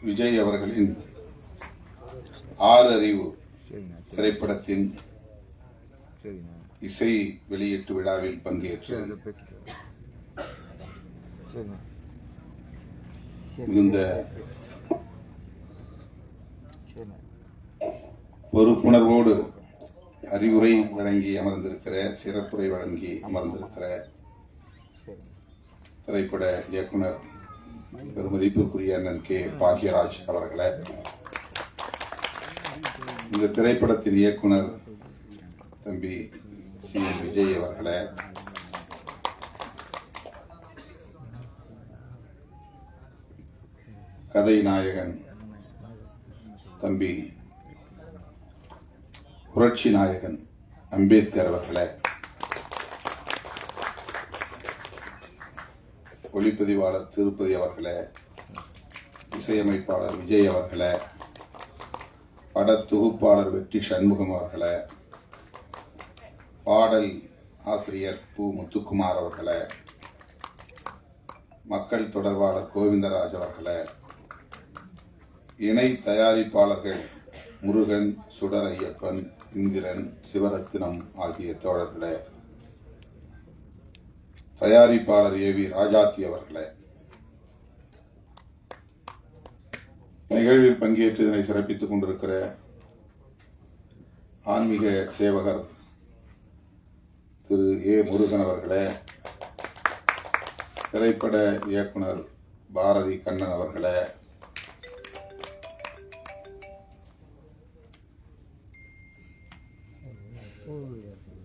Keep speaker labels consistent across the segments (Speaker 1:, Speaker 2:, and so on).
Speaker 1: விஜய் அவர்களின் ஆறு அறிவு திரைப்படத்தின் இசை வெளியீட்டு விழாவில் பங்கேற்று மிகுந்த பொறுப்புணர்வோடு அறிவுரை வழங்கி அமர்ந்திருக்கிற, சிறப்புரை வழங்கி அமர்ந்திருக்கிற திரைப்பட இயக்குனர் பெருமதிப்புக்குரிய அண்ணன் கே பாக்யராஜ் அவர்களை, இந்த திரைப்படத்தின் இயக்குனர் தம்பி சி விஜய் அவர்களை, கதை நாயகன் தம்பி புரட்சி நாயகன் அம்பேத்கர் அவர்களை, ஒளிப்பதிவாளர் திருப்பதி அவர்களே, இசையமைப்பாளர் விஜய் அவர்களே, பட தொகுப்பாளர் வெற்றி சண்முகம் அவர்களே, பாடல் ஆசிரியர் பூ முத்துக்குமார் அவர்களே, மக்கள் தொடர்பாளர் கோவிந்தராஜ் அவர்களே, இணை தயாரிப்பாளர்கள் முருகன், சுடர் ஐயப்பன், இந்திரன், சிவரத்தினம் ஆகிய தோழர்களே, தயாரிப்பாளர் ஏவி ராஜாத்தி அவர்களே, நிகழ்வில் பங்கேற்று இதனை சிறப்பித்துக் கொண்டிருக்கிற ஆன்மீக சேவகர் திரு ஏ முருகன் அவர்களே, திரைப்பட இயக்குனர் பாரதி கண்ணன் அவர்களே,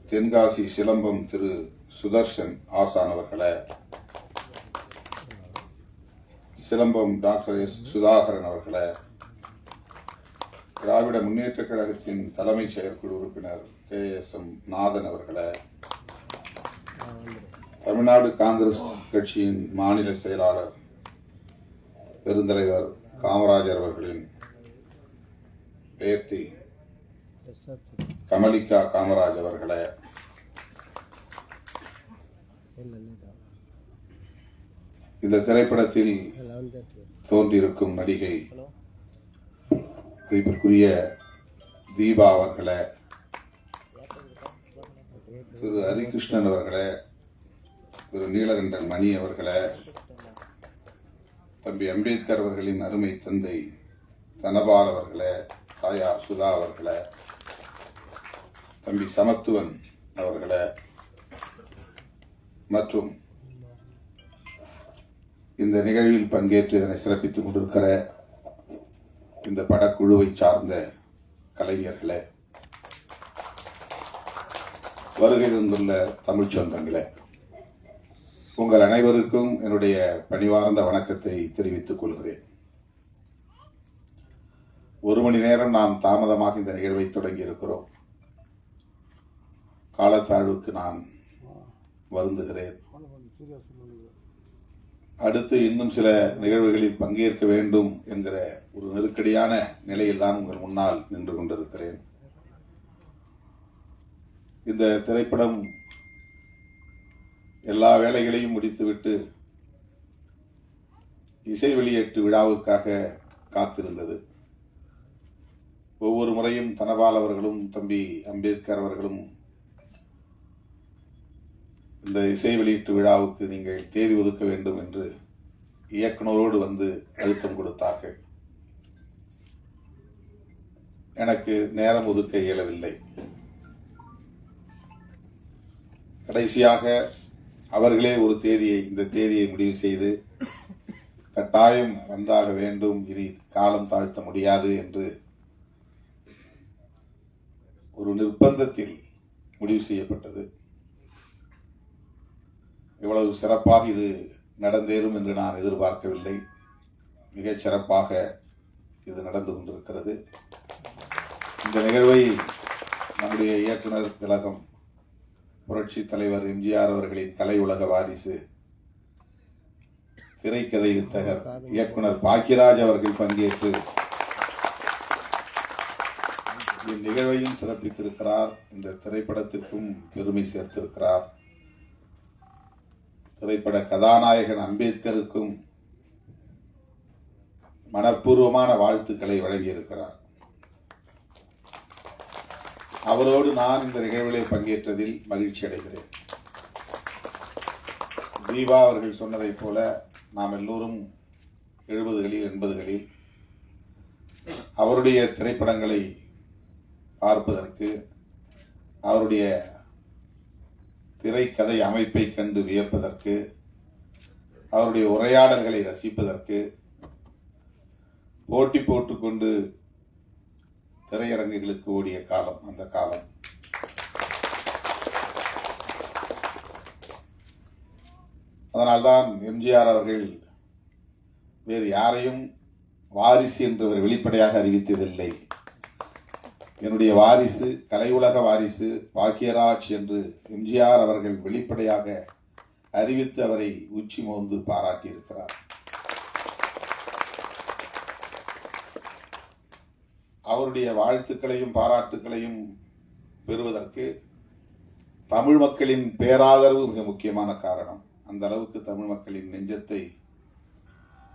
Speaker 1: தென்காசி சிலம்பம் திரு சுதர்ஷன் ஆசான் அவர்களே, சிலம்பம் டாக்டர் எஸ் சுதாகரன் அவர்களே, திராவிட முன்னேற்ற கழகத்தின் தலைமை செயற்குழு உறுப்பினர் KSM நாதன் அவர்களே, தமிழ்நாடு காங்கிரஸ் கட்சியின் மாநில செயலாளர் பெருந்தலைவர் காமராஜர் அவர்களின் பேத்தி கமலிகா காமராஜ் அவர்களே, இந்த திரைப்படத்தில் தோன்றியிருக்கும் நடிகை மதிப்பிற்குரிய தீபா அவர்களே, திரு ஹரிகிருஷ்ணன் அவர்களே, திரு நீலகண்டன் மணி அவர்களே, தம்பி அம்பேத்கர் அவர்களின் அருமை தந்தை தனபால் அவர்களே, தாயார் சுதா அவர்களே, தம்பி சமத்துவன் அவர்களே மற்றும் இந்த நிகழ்வில் பங்கேற்று இதனை சிறப்பித்துக் கொண்டிருக்கிற இந்த படக்குழுவை சார்ந்த கலைஞர்களே, வருகை தந்துள்ள தமிழ் சொந்தங்களே, உங்கள் அனைவருக்கும் என்னுடைய பணிவார்ந்த வணக்கத்தை தெரிவித்துக் கொள்கிறேன். ஒரு மணி நேரம் நாம் தாமதமாக இந்த நிகழ்வை தொடங்கி இருக்கிறோம். காலத்தாழ்வுக்கு நான் வருந்துகிறேன். அடுத்து இன்னும் சில நிகழ்வுகளில் பங்கேற்க வேண்டும் என்கிற ஒரு நெருக்கடியான நிலையில் தான் உங்கள் முன்னால் நின்று கொண்டிருக்கிறேன். இந்த திரைப்படம் எல்லா வேலைகளையும் முடித்துவிட்டு இசை வெளியீட்டு விழாவுக்காக காத்திருந்தது. ஒவ்வொரு முறையும் தனபால் அவர்களும் தம்பி அம்பேத்கர் அவர்களும் இந்த இசை வெளியீட்டு விழாவுக்கு நீங்கள் தேதி ஒதுக்க வேண்டும் என்று இயக்குனரோடு வந்து அழுத்தம் கொடுத்தார்கள். எனக்கு நேரம் ஒதுக்க இயலவில்லை. கடைசியாக அவர்களே ஒரு இந்த தேதியை முடிவு செய்து கட்டாயம் வந்தாக வேண்டும், இனி காலம் தாழ்த்த முடியாது என்று ஒரு நிர்பந்தத்தில் முடிவு செய்யப்பட்டது. இவ்வளவு சிறப்பாக இது நடந்தேறும் என்று நான் எதிர்பார்க்கவில்லை. மிகச் சிறப்பாக இது நடந்து கொண்டிருக்கிறது. இந்த நிகழ்வை நம்முடைய இயக்குனர் திலகம் புரட்சி தலைவர் எம்ஜிஆர் அவர்களின் கலை உலக வாரிசு திரைக்கதை வித்தகர் இயக்குனர் பாக்யராஜ் அவர்கள் பங்கேற்று இந்நிகழ்வையும் சிறப்பித்திருக்கிறார். இந்த திரைப்படத்திற்கும் பெருமை சேர்த்திருக்கிறார். திரைப்பட கதாநாயகன் அம்பேத்கருக்கும் மனப்பூர்வமான வாழ்த்துக்களை வழங்கியிருக்கிறார். அவரோடு நான் இந்த நிகழ்விலே பங்கேற்றதில் மகிழ்ச்சி அடைகிறேன். தீபா அவர்கள் சொன்னதைப் போல நாம் எல்லோரும் 70களில் 80களில் அவருடைய திரைப்படங்களை பார்ப்பதற்கு, அவருடைய திரைக்கதை அமைப்பை கண்டு வியப்பதற்கு, அவருடைய உரையாடல்களை ரசிப்பதற்கு போட்டி போட்டுக்கொண்டு திரையரங்குகளுக்கு ஓடிய காலம் அந்த காலம். அதனால்தான் எம்ஜிஆர் அவர்கள் வேறு யாரையும் வாரிசு என்று அவர் வெளிப்படையாக அறிவித்ததில்லை. என்னுடைய வாரிசு, கலையுலக வாரிசு பாக்யராஜ் என்று எம்ஜிஆர் அவர்கள் வெளிப்படையாக அறிவித்து அவரை உச்சி மோந்து பாராட்டியிருக்கிறார். அவருடைய வாழ்த்துக்களையும் பாராட்டுகளையும் பெறுவதற்கு தமிழ் மக்களின் பேராதரவு மிக முக்கியமான காரணம். அந்த அளவுக்கு தமிழ் மக்களின் நெஞ்சத்தை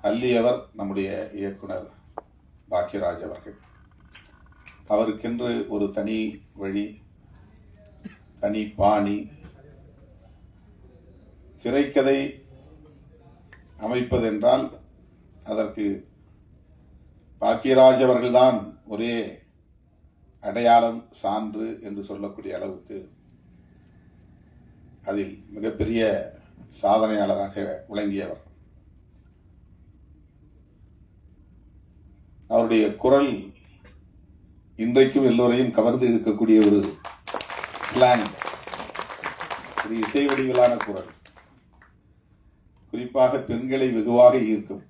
Speaker 1: அள்ளியவர் நம்முடைய இயக்குனர் பாக்யராஜ் அவர்கள். அவருக்கென்று ஒரு தனி வழி, தனி பாணி. திரைக்கதை அமைப்பதென்றால் அதற்கு பாக்யராஜ் அவர்கள்தான் ஒரே அடையாளம், சான்று என்று சொல்லக்கூடிய அளவுக்கு அதில் மிகப்பெரிய சாதனையாளராக விளங்கியவர். அவருடைய குரல் இன்றைக்கும் எல்லோரையும் கவர்ந்து இழுக்கக்கூடிய ஒரு ஸ்லாங், ஒரு இசை வடிவிலான குரல். குறிப்பாக பெண்களை வெகுவாக ஈர்க்கும்.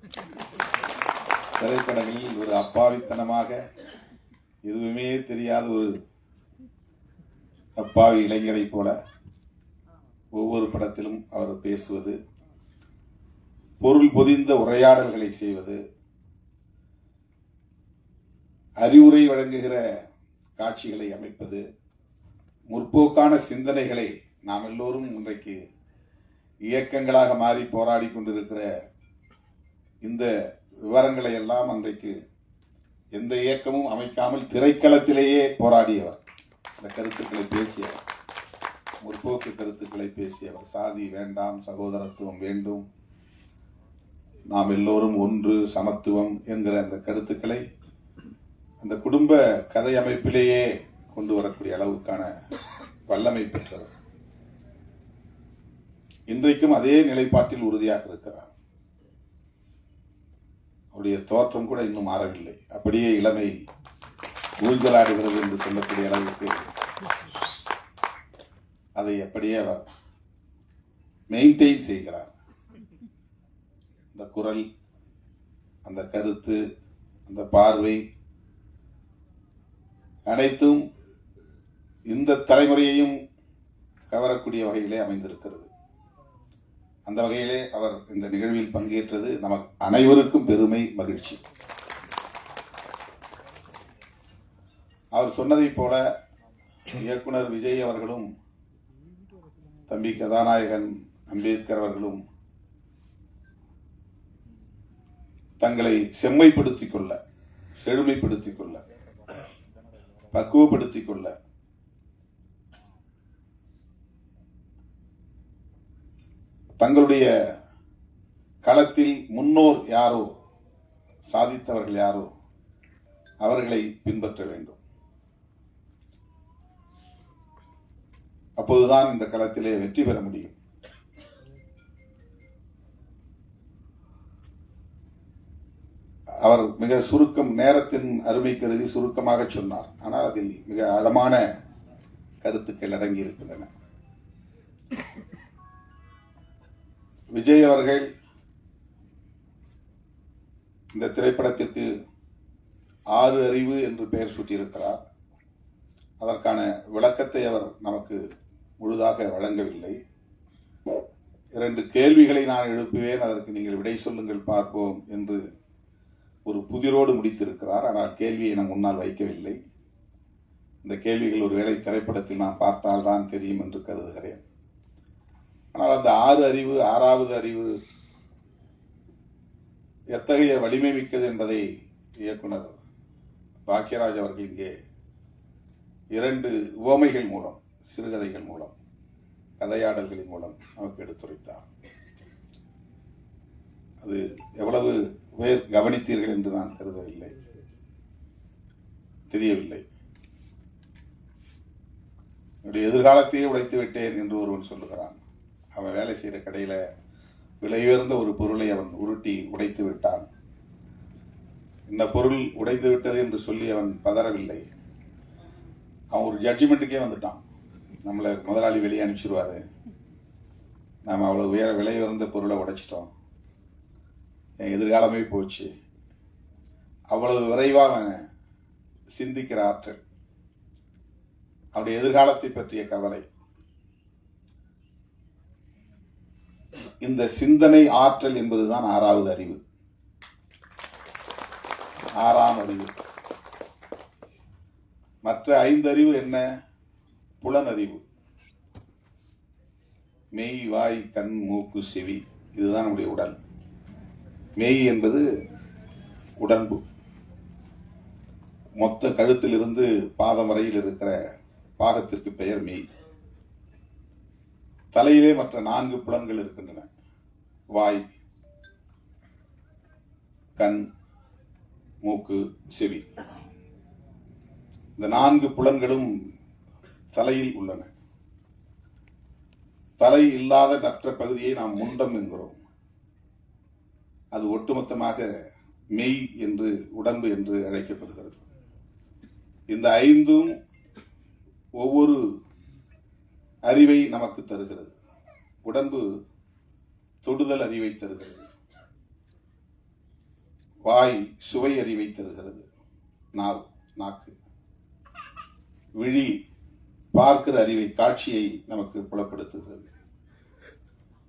Speaker 1: திரைப்படங்களில் ஒரு அப்பாவித்தனமாக எதுவுமே தெரியாத ஒரு அப்பாவி இளைஞரை போல ஒவ்வொரு படத்திலும் அவர் பேசுவது, பொருள் பொதிந்த உரையாடல்களை செய்வது, அறிவுரை வழங்குகிற காட்சிகளை அமைப்பது, முற்போக்கான சிந்தனைகளை நாம் எல்லோரும் இன்றைக்கு இயக்கங்களாக மாறி போராடி கொண்டிருக்கிற இந்த விவரங்களை எல்லாம் அன்றைக்கு எந்த இயக்கமும் அமைக்காமல் திரைக்களத்திலேயே போராடியவர். அந்த கருத்துக்களை பேசியவர், முற்போக்கு கருத்துக்களை பேசியவர். சாதி வேண்டாம், சகோதரத்துவம் வேண்டும், நாம் எல்லோரும் ஒன்று, சமத்துவம் என்கிற அந்த கருத்துக்களை அந்த குடும்ப கதை அமைப்பிலேயே கொண்டு வரக்கூடிய அளவுக்கான வல்லமை பெற்றவர். இன்றைக்கும் அதே நிலைப்பாட்டில் உறுதியாக இருக்கிறார். அவருடைய தோற்றம் கூட இன்னும் மாறவில்லை. அப்படியே இளமை ஊஞ்சலாடுகிறது என்று சொல்லக்கூடிய அளவுக்கு அதை அப்படியே அவர் மெயின்டைன் செய்கிறார். அந்த குரல், அந்த கருத்து, அந்த பார்வை அனைத்தும் இந்த தலைமுறையையும் கவரக்கூடிய வகையிலே அமைந்திருக்கிறது. அந்த வகையிலே அவர் இந்த நிகழ்வில் பங்கேற்றது நமக்கு அனைவருக்கும் பெருமை, மகிழ்ச்சி. அவர் சொன்னதைப் போல இயக்குனர் விஜய் அவர்களும் தம்பி கதாநாயகன் அம்பேத்கர் அவர்களும் தங்களை செம்மைப்படுத்திக் கொள்ள, செழுமைப்படுத்திக் கொள்ள, பக்குவப்படுத்திக் கொள்ள தங்களுடைய களத்தில் முன்னோர் யாரோ, சாதித்தவர்கள் யாரோ அவர்களை பின்பற்ற வேண்டும். அப்போதுதான் இந்த களத்திலே வெற்றி பெற முடியும். அவர் மிக சுருக்கம், நேரத்தின் அருமை கருதி சுருக்கமாக சொன்னார். ஆனால் அதில் மிக ஆழமான கருத்துக்கள் அடங்கி இருக்கின்றன. விஜய் அவர்கள் இந்த திரைப்படத்திற்கு 6 அறிவு என்று பெயர் சூட்டியிருக்கிறார். அதற்கான விளக்கத்தை அவர் நமக்கு முழுதாக வழங்கவில்லை. 2 கேள்விகளை நான் எழுப்புவேன், அதற்கு நீங்கள் விடை சொல்லுங்கள் பார்ப்போம் என்று ஒரு புதிரோடு முடித்திருக்கிறார். ஆனால் கேள்வியை நான் முன்னால் வைக்கவில்லை. இந்த கேள்விகள் ஒருவேளை திரைப்படத்தில் நான் பார்த்தால் தான் தெரியும் என்று கருதுகிறேன். ஆனால் அந்த 6 அறிவு, 6வது அறிவு எத்தகைய வலிமை மிக்கது என்பதை இயக்குனர் பாக்யராஜ் அவர்கள் இங்கே 2 உவமைகள் மூலம், சிறுகதைகள் மூலம், கதையாடல்களின் மூலம் நமக்கு எடுத்துரைத்தார். அது எவ்வளவு பேர் கவனித்தீர்கள் என்று நான் கருதவில்லை, தெரியவில்லை. என்னுடைய எதிர்காலத்தையே உடைத்து விட்டேன் என்று ஒருவன் சொல்லுகிறான். அவன் வேலை செய்கிற கடையில விலையுயர்ந்த ஒரு பொருளை அவன் உருட்டி உடைத்து விட்டான். இந்த பொருள் உடைத்து விட்டது என்று சொல்லி அவன் பதறவில்லை. அவன் ஒரு ஜட்ஜ்மெண்ட்டுக்கே வந்துட்டான். நம்மளை முதலாளி வெளியே அனுப்பிச்சிருவாரு, நாம் அவ்வளவு விலை உயர்ந்த பொருளை உடைச்சிட்டோம், என் எதிர்காலமே போச்சு. அவ்வளவு விரைவாக சிந்திக்கிற ஆற்றல், அவருடைய எதிர்காலத்தை பற்றிய கவலை, இந்த சிந்தனை ஆற்றல் என்பதுதான் 6வது அறிவு, 6ஆம் அறிவு. மற்ற 5 அறிவு என்ன? புலனறிவு. மெய், வாய், கண், மூக்கு, செவி, இதுதான் நம்முடைய உடல். மெய் என்பது உடம்பு. மொத்த கழுத்திலிருந்து பாதம் வரையில் இருக்கிற பாகத்திற்கு பெயர் மெய். தலையிலே மற்ற 4 புலன்கள் இருக்கின்றன. வாய், கண், மூக்கு, செவி. இந்த 4 புலன்களும் தலையில் உள்ளன. தலை இல்லாத மற்ற பகுதியை நாம் முண்டம் என்கிறோம். அது ஒட்டுமொத்தமாக மெய் என்று, உடம்பு என்று அழைக்கப்படுகிறது. இந்த 5ம் ஒவ்வொரு அறிவை நமக்கு தருகிறது. உடம்பு தொடுதல் அறிவை தருகிறது, வாய் சுவை அறிவை தருகிறது, நாக்கு, விழி பார்க்கிற அறிவை, காட்சியை நமக்கு புலப்படுத்துகிறது,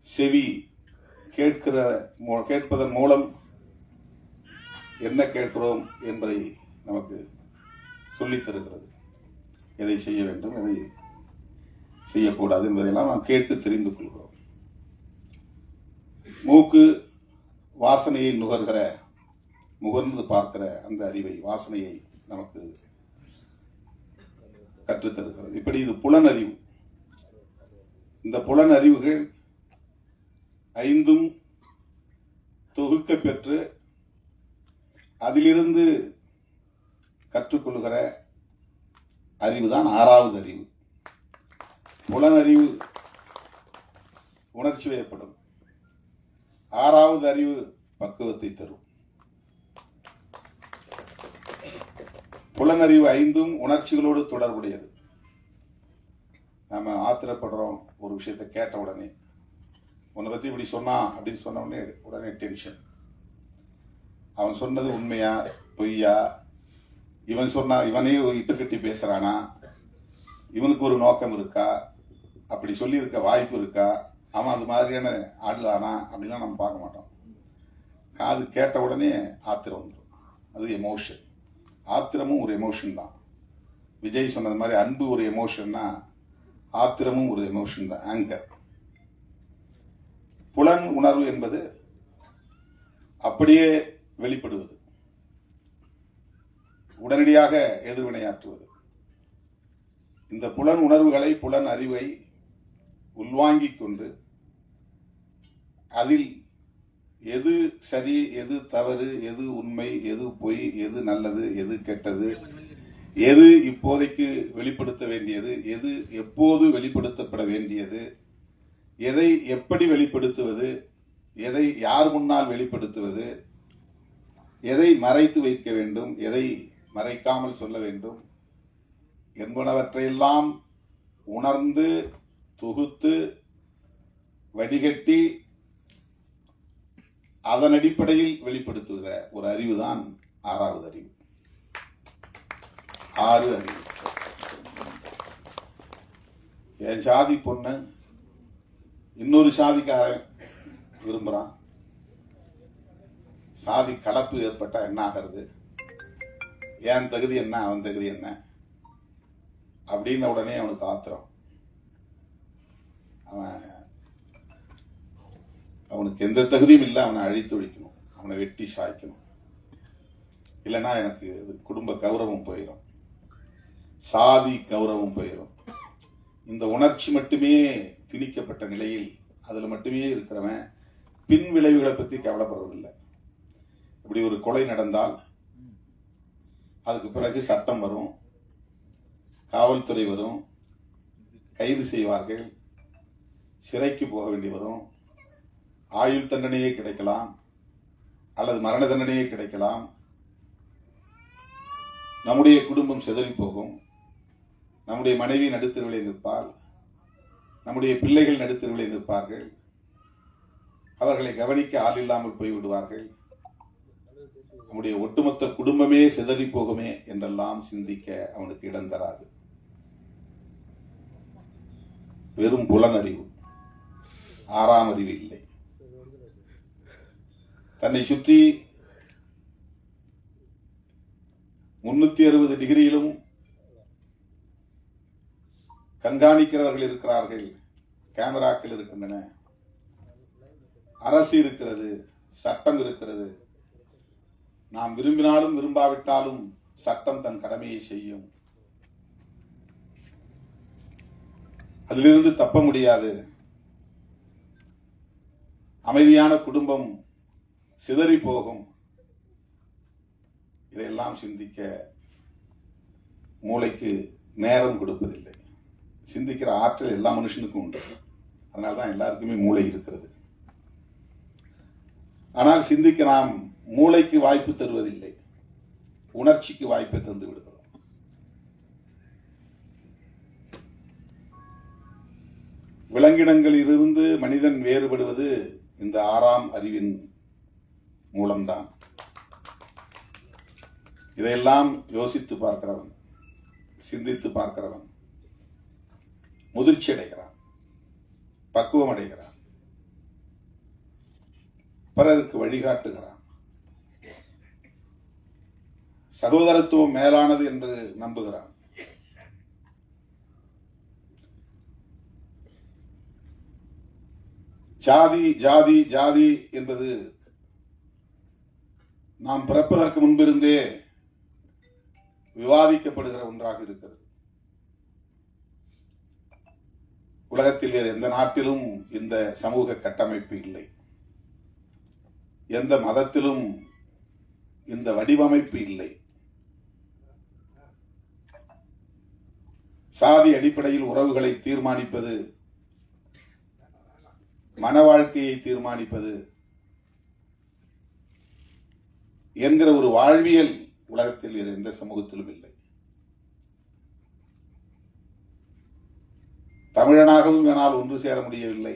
Speaker 1: செவி கேட்பதன் மூலம் என்ன கேட்கிறோம் என்பதை நமக்கு சொல்லித் தருகிறது. எதை செய்ய வேண்டும், எதை செய்யக்கூடாது என்பதையெல்லாம் நாம் கேட்டு தெரிந்து கொள்கிறோம். மூக்கு வாசனையை முகர்ந்து பார்க்கிற அந்த அறிவை, வாசனையை நமக்கு கற்றுத்தருகிறது. இப்படி இது புலனறிவு. இந்த புலனறிவுகள் 5ம் தொகுக்க பெற்று அதிலிருந்து கற்றுக்கொள்கிற அறிவுதான் 6வது அறிவு. புலனறிவு உணர்ச்சி வயப்படும். 6வது அறிவு பக்குவத்தை தரும். புலனறிவு 5ம் உணர்ச்சிகளோடு தொடர்புடையது. நாம ஆத்திரப்படுறோம் ஒரு விஷயத்தை கேட்ட உடனே, உன்னை பத்தி இப்படி சொன்னா அப்படின்னு சொன்ன உடனே டென்ஷன். அவன் சொன்னது உண்மையா பொய்யா, இவன் சொன்னா இவனையும் இட்டு கட்டி பேசுறானா, இவனுக்கு ஒரு நோக்கம் இருக்கா, அப்படி சொல்லி இருக்க வாய்ப்பு இருக்கா, அவன் அது மாதிரியான ஆடுதானா அப்படிலாம் நம்ம பார்க்க மாட்டோம். காது கேட்ட உடனே ஆத்திரம் வந்துடும். அது எமோஷன். ஆத்திரமும் ஒரு எமோஷன் தான். விஜய் சொன்னது மாதிரி அன்பு ஒரு எமோஷன்னா ஆத்திரமும் ஒரு எமோஷன் தான், ஆங்கர். புலன் உணர்வு என்பது அப்படியே வெளிப்படுவது, உடனடியாக எதிர்வினையாற்றுவது. இந்த புலன் உணர்வுகளை, புலன் அறிவை உள்வாங்கிக் கொண்டு அதில் எது சரி, எது தவறு, எது உண்மை, எது பொய், எது நல்லது, எது கெட்டது, எது இப்போதைக்கு வெளிப்படுத்த வேண்டியது, எது எப்போது வெளிப்படுத்தப்பட வேண்டியது, எதை எப்படி வெளிப்படுத்துவது, எதை யார் முன்னால் வெளிப்படுத்துவது, எதை மறைத்து வைக்க வேண்டும், எதை மறைக்காமல் சொல்ல வேண்டும் என்பனவற்றையெல்லாம் உணர்ந்து தொகுத்து வடிகட்டி அதன் அடிப்படையில் வெளிப்படுத்துகிற ஒரு அறிவுதான் 6வது அறிவு. 6 அறிவு. என் சாதி பொண்ணு இன்னொரு சாதிக்காரன் விரும்புறான், சாதி கலப்பு ஏற்பட்டா என்ன ஆகிறது, என் தகுதி என்ன, அவன் தகுதி என்ன அப்படின்ன உடனே அவனுக்கு ஆத்திரம். அவனுக்கு எந்த தகுதியும் இல்லை, அவனை அழித்து ஒழிக்கணும். அவனை வெட்டி சாய்க்கணும். இல்லைன்னா எனக்கு குடும்ப கௌரவம் போயிடும், சாதி கௌரவம் போயிடும். இந்த உணர்ச்சி மட்டுமே திணிக்கப்பட்ட நிலையில் அதில் மட்டுமே இருக்கிறவன் பின் விளைவுகளை பற்றி கவலைப்படுறதில்லை. இப்படி ஒரு கொலை நடந்தால் அதுக்கு பிறகு சட்டம் வரும், காவல்துறை வரும், கைது செய்வார்கள், சிறைக்கு போக வேண்டி வரும், ஆயுள் தண்டனையே கிடைக்கலாம் அல்லது மரண தண்டனையே கிடைக்கலாம். நம்முடைய குடும்பம் சிதறி போகும், நம்முடைய மனைவி நடுத்தருவிலே நிற்பார், நம்முடைய பிள்ளைகள் நடுத்தருவிலே நிற்பார்கள், அவர்களை கவனிக்க ஆள் இல்லாமல் போய்விடுவார்கள், நம்முடைய ஒட்டுமொத்த குடும்பமே சிதறி போகுமே என்றெல்லாம் சிந்திக்க அவனுக்கு இடம் தராது. வெறும் புலனறிவு, ஆறாம் அறிவு இல்லை. தன்னை சுற்றி 360 டிகிரியிலும் கண்காணிக்கிறவர்கள் இருக்கிறார்கள், கேமராக்கள் இருக்கின்றன, அரசு இருக்கிறது, சட்டம் இருக்கிறது. நாம் விரும்பினாலும் விரும்பாவிட்டாலும் சட்டம் தன் கடமையை செய்யும். அதிலிருந்து தப்ப முடியாது. அமைதியான குடும்பம் சிதறி போகும். இதையெல்லாம் சிந்திக்க மூளைக்கு நேரம் கொடுப்பதில்லை. சிந்திக்கிற ஆற்றல் எல்லா மனுஷனுக்கும் உண்டு, அதனால்தான் எல்லாருக்குமே மூளை இருக்கிறது. ஆனால் சிந்திக்க நாம் மூளைக்கு வாய்ப்பு தருவதில்லை, உணர்ச்சிக்கு வாய்ப்பை தந்து விடுகிறோம். விலங்கினங்களிலிருந்து மனிதன் வேறுபடுவது இந்த ஆறாம் அறிவின் மூலம்தான். இதையெல்லாம் யோசித்து பார்க்கிறவன், சிந்தித்து பார்க்கிறவன் முதிர்ச்சி அடைகிறான், பக்குவம் அடைகிறான், பிறருக்கு வழிகாட்டுகிறான், சகோதரத்துவம் மேலானது என்று நம்புகிறான். ஜாதி ஜாதி ஜாதி என்பது நாம் பிறப்பதற்கு முன்பிருந்தே விவாதிக்கப்படுகிற ஒன்றாக இருக்கிறது. உலகத்தில் வேறு எந்த நாட்டிலும் இந்த சமூக கட்டமைப்பு இல்லை, எந்த மதத்திலும் இந்த வடிவமைப்பு இல்லை. சாதி அடிப்படையில் உறவுகளை தீர்மானிப்பது, மன வாழ்க்கையை தீர்மானிப்பது என்கிற ஒரு வாழ்வியல் உலகத்தில் வேறு எந்த சமூகத்திலும் இல்லை. தமிழனாகவும் இவனால் ஒன்று சேர முடியவில்லை,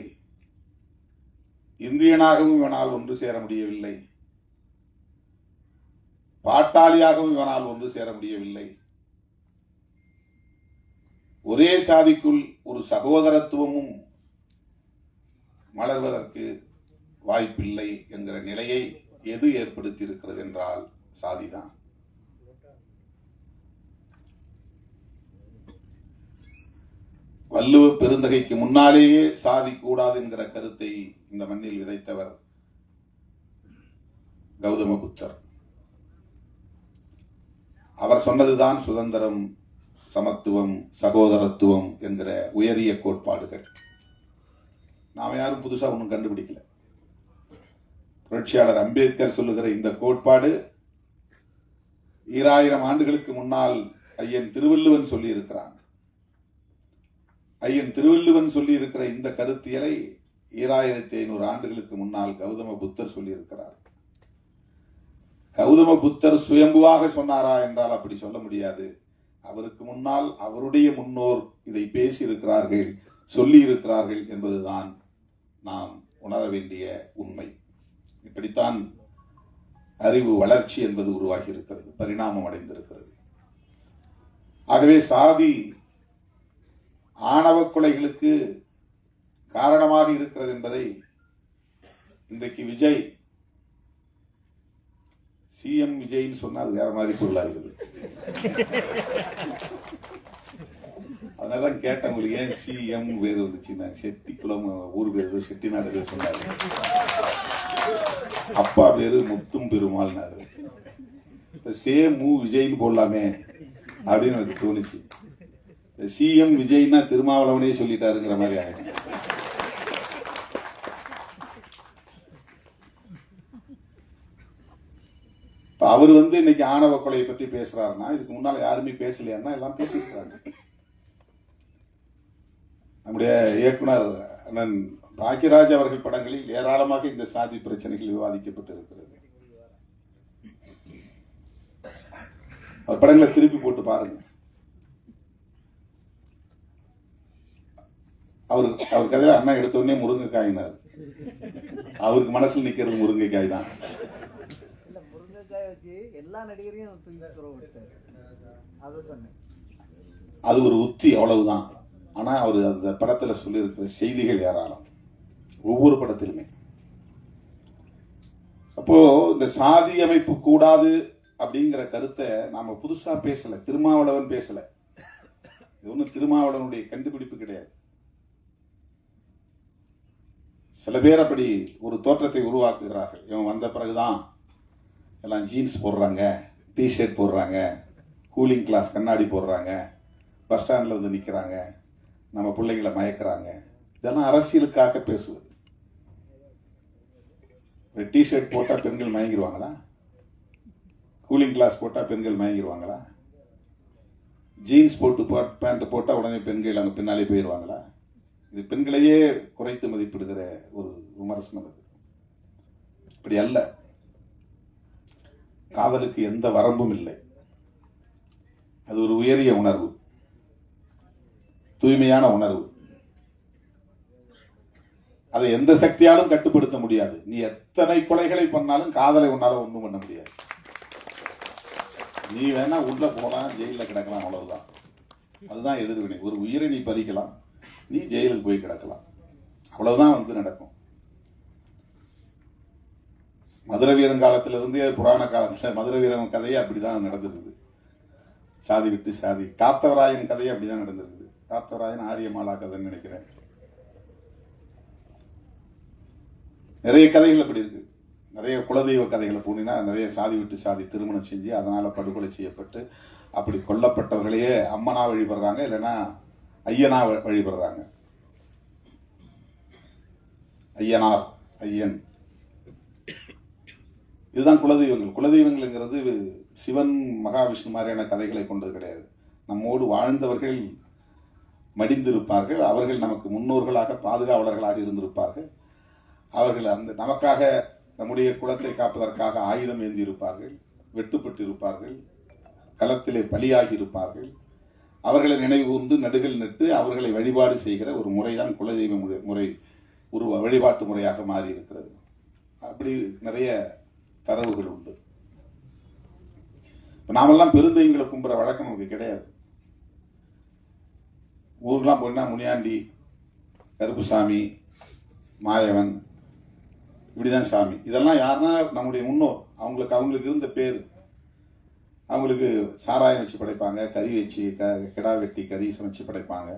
Speaker 1: இந்தியனாகவும் இவனால் ஒன்று சேர முடியவில்லை, பாட்டாளியாகவும் இவனால் ஒன்று சேர முடியவில்லை. ஒரே சாதிக்குள் ஒரு சகோதரத்துவமும் மலர்வதற்கு வாய்ப்பில்லை என்கிற நிலையை எது ஏற்படுத்தி இருக்கிறது என்றால் சாதிதான். வள்ளுவ பெருந்தகைக்கு முன்னாலேயே சாதி கூடாது என்கிற கருத்தை இந்த மண்ணில் விதைத்தவர் கௌதம புத்தர். அவர் சொன்னதுதான் சுதந்திரம், சமத்துவம், சகோதரத்துவம் என்கிற உயரிய கோட்பாடுகள். நாம யாரும் புதுசா ஒன்றும் கண்டுபிடிக்கல. புரட்சியாளர் அம்பேத்கர் சொல்லுகிற இந்த கோட்பாடு 2000 ஆண்டுகளுக்கு முன்னால் ஐயன் திருவள்ளுவன் சொல்லி இருக்கிறான். ஐயன் திருவள்ளுவன் சொல்லி இருக்கிற இந்த கருத்தியலை 2500 ஆண்டுகளுக்கு முன்னால் கௌதம புத்தர் சொல்லி இருக்கிறார். கௌதம புத்தர் சுயம்புவாக சொன்னாரா என்றால் அப்படி சொல்ல முடியாது. அவருக்கு முன்னால் அவருடைய முன்னோர் இதை பேசி இருக்கிறார்கள், சொல்லி இருக்கிறார்கள் என்பதுதான் நாம் உணர வேண்டிய உண்மை. இப்படித்தான் அறிவு வளர்ச்சி என்பது உருவாகி இருக்கிறது, பரிணாமம் அடைந்திருக்கிறது. ஆகவே சாதி ஆணவ கொலைகளுக்கு காரணமாக இருக்கிறது என்பதை இன்றைக்கு விஜய் சிஎம் விஜய்னு சொன்னால் வேற மாதிரி பொருளாகிறது. அதனாலதான் கேட்டேன், உங்களுக்கு ஏன் சிஎம் பேர் வந்துச்சு? நான் செட்டிக்குளம் ஊர் பேர் செட்டிநாடு சொன்னாரு. அப்பா பேரு முத்தும் பெருமாள்னாரு. சேம் மு விஜய்னு போடலாமே அப்படின்னு எனக்கு தோணுச்சு. சிஎம் விஜய்னா திருமாவளவனே சொல்லிட்டாருங்கிற மாதிரி ஆயிடும். அவர் இன்னைக்கு ஆணவ கொலையை பற்றி பேசுறாருன்னா இதுக்கு முன்னால யாருமே பேசலையான்னா எல்லாம் பேசியிருக்காங்க. நம்முடைய இயக்குனர் அண்ணன் பாக்கியராஜ் அவர்கள் படங்களில் ஏராளமாக இந்த சாதி பிரச்சனைகள் விவாதிக்கப்பட்டிருக்கிறது. அவர் படங்களை திருப்பி போட்டு பாருங்க. அவர் கதையில அண்ணா எடுத்த உடனே முருங்கைக்காயினார். அவருக்கு மனசில் நிக்கிறது முருங்கைக்காய் தான். அது ஒரு உத்தி, அவ்வளவுதான். ஆனா அவர் அந்த படத்துல சொல்லி இருக்கிற செய்திகள் ஏராளம், ஒவ்வொரு படத்திலுமே. அப்போ இந்த சாதி அமைப்பு கூடாது அப்படிங்கிற கருத்தை நாம புதுசா பேசல, திருமாவளவன் பேசல. இது ஒன்றும் திருமாவளவனுடைய கண்டுபிடிப்பு கிடையாது. சில பேர் அப்படி ஒரு தோற்றத்தை உருவாக்குகிறார்கள். இவன் வந்த பிறகுதான் எல்லாம் ஜீன்ஸ் போடுறாங்க, டிஷர்ட் போடுறாங்க, கூலிங் கிளாஸ் கண்ணாடி போடுறாங்க, பஸ் ஸ்டாண்டில் நிற்கிறாங்க, நம்ம பிள்ளைங்களை மயக்கிறாங்க. இதெல்லாம் அரசியலுக்காக பேசுவது. டிஷர்ட் போட்டால் பெண்கள் மயங்கிடுவாங்களா? கூலிங் கிளாஸ் போட்டால் பெண்கள் மயங்கிடுவாங்களா? ஜீன்ஸ் போட்டு பேண்ட் போட்டால் உடனே பெண்கள் அங்கே பின்னாலே போயிடுவாங்களா? இது பெண்களையே குறைத்து மதிப்பிடுகிற ஒரு விமர்சனம். அது இப்படி அல்ல. காதலுக்கு எந்த வரம்பும் இல்லை. அது ஒரு உயரிய உணர்வு, தூய்மையான உணர்வு. அதை எந்த சக்தியாலும் கட்டுப்படுத்த முடியாது. நீ எத்தனை கொலைகளை பண்ணாலும் காதலை உன்னால ஒண்ணும் பண்ண முடியாது. நீ வேணா உள்ள போலாம், ஜெயில கிடக்கலாம், அவ்வளவுதான். அதுதான் எதிர்வினை. ஒரு உயிரை நீ பறிக்கலாம், நீ ஜெயிலுக்கு போய் கிடக்கலாம், அவ்வளவுதான் நடக்கும். மதுரை வீரன் காலத்திலிருந்தே புராண காலத்தில் மதுரை வீரன் கதையே அப்படிதான் நடந்திருக்குது. சாதி விட்டு சாதி. காத்தவராயன் கதையே அப்படிதான் நடந்திருக்குது. காத்தவராயன் ஆரியமாலா கதைன்னு நினைக்கிறேன். நிறைய கதைகள் அப்படி இருக்கு. நிறைய குலதெய்வ கதைகளை போனீங்கன்னா நிறைய சாதி விட்டு சாதி திருமணம் செஞ்சு அதனால படுகொலை செய்யப்பட்டு அப்படி கொல்லப்பட்டவர்களையே அம்மனா வழிபடுறாங்க, இல்லைன்னா ஐயனா வழிபடுறாங்க. ஐயனார், ஐயன், இதுதான் குலதெய்வங்கள். குலதெய்வங்கள்ங்கிறது சிவன் மகாவிஷ்ணு மாதிரியான கதைகளை கொண்டது கிடையாது. நம்மோடு வாழ்ந்தவர்கள் மடிந்திருப்பார்கள். அவர்கள் நமக்கு முன்னோர்களாக பாதுகாவலர்களாக இருந்திருப்பார்கள். அவர்கள் அந்த நமக்காக நம்முடைய குலத்தை காப்பதற்காக ஆயுதம் ஏந்தி இருப்பார்கள், வெட்டுப்பட்டு இருப்பார்கள், களத்திலே பலியாகி இருப்பார்கள். அவர்களை நினைவு கூர்ந்து நடுகள் நட்டு அவர்களை வழிபாடு செய்கிற ஒரு முறைதான் குலதெய்வ முறை, வழிபாட்டு முறையாக மாறி இருக்கிறது. அப்படி நிறைய தரவுகள் உண்டு. நாமெல்லாம் பெருந்தெய்வங்களை கும்புற வழக்கம் நமக்கு கிடையாது. ஊர்லாம் போனா முனியாண்டி, கருப்புசாமி, மாயவன், இப்படிதான் சாமி. இதெல்லாம் யாருன்னா நம்முடைய முன்னோர். அவங்களுக்கு இருந்த பேர். அவங்களுக்கு சாராயம் வச்சு படைப்பாங்க, கறி வச்சு கிடா வெட்டி கறி சமைச்சு படைப்பாங்க.